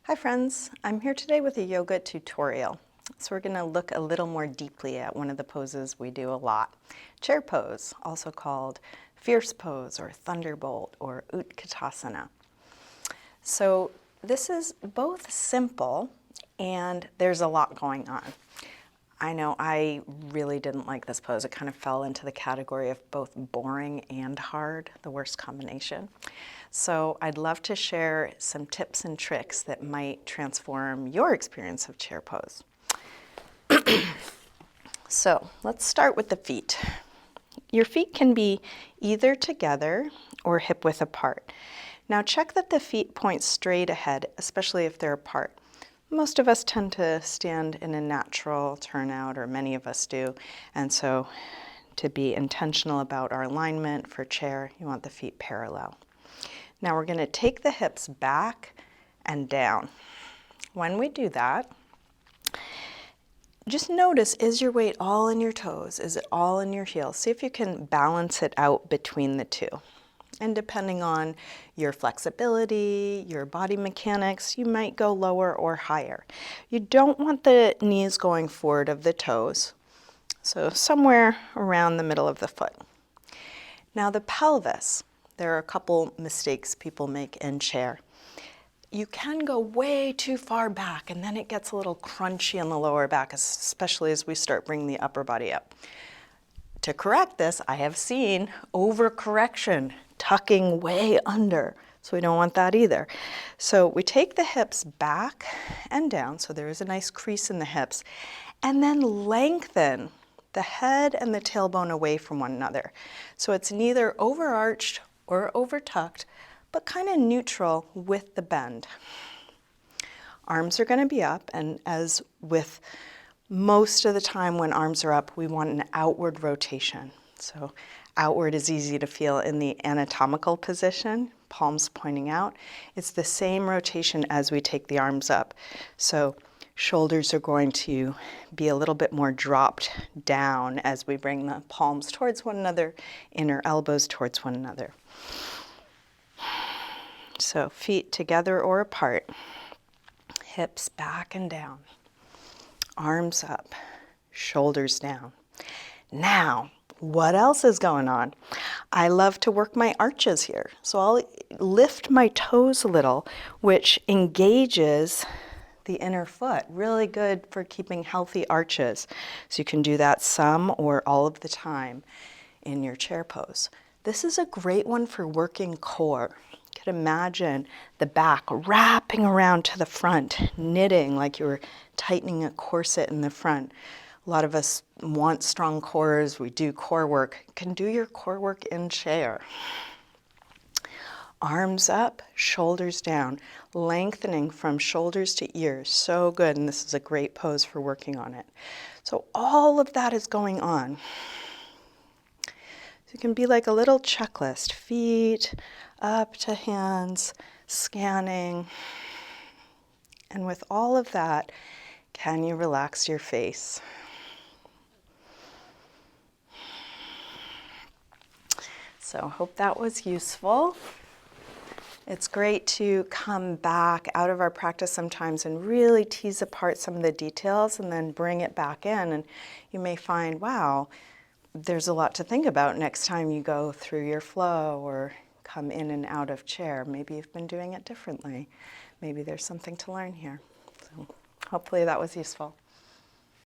Hi friends, I'm here today with a yoga tutorial. So we're going to look a little more deeply at one of the poses we do a lot. Chair pose, also called fierce pose or thunderbolt or Utkatasana. So this is both simple and there's a lot going on. I know I really didn't like this pose. It kind of fell into the category of both boring and hard, the worst combination. So I'd love to share some tips and tricks that might transform your experience of chair pose. So let's start with the feet. Your feet can be either together or hip width apart. Now check that the feet point straight ahead, especially if they're apart. Most of us tend to stand in a natural turnout, or many of us do, and so to be intentional about our alignment for chair, you want the feet parallel. Now we're going to take the hips back and down. When we do that, just notice, is your weight all in your toes? Is it all in your heels? See if you can balance it out between the two. And depending on your flexibility, your body mechanics, you might go lower or higher. You don't want the knees going forward of the toes, so somewhere around the middle of the foot. Now the pelvis, there are a couple mistakes people make in chair. You can go way too far back and then it gets a little crunchy in the lower back, especially as we start bringing the upper body up. To correct this, I have seen overcorrection, tucking way under, so we don't want that either. So we take the hips back and down, so there is a nice crease in the hips, and then lengthen the head and the tailbone away from one another. So it's neither overarched or overtucked, but kind of neutral with the bend. Arms are going to be up, and as with most of the time when arms are up, we want an outward rotation. So outward is easy to feel in the anatomical position, palms pointing out. It's the same rotation as we take the arms up. So shoulders are going to be a little bit more dropped down as we bring the palms towards one another, inner elbows towards one another. So feet together or apart, hips back and down. Arms up, shoulders down. Now, what else is going on? I love to work my arches here. So I'll lift my toes a little, which engages the inner foot. Really good for keeping healthy arches. So you can do that some or all of the time in your chair pose. This is a great one for working core. You can imagine the back wrapping around to the front, knitting like you were tightening a corset in the front. A lot of us want strong cores. We do core work. You can do your core work in chair. Arms up, shoulders down, lengthening from shoulders to ears. So good, and this is a great pose for working on it. So all of that is going on. So it can be like a little checklist. Feet up to hands, scanning. And with all of that, can you relax your face? So hope that was useful. It's great to come back out of our practice sometimes and really tease apart some of the details and then bring it back in. And you may find, wow, there's a lot to think about next time you go through your flow or come in and out of chair. Maybe you've been doing it differently. Maybe there's something to learn here. So hopefully that was useful.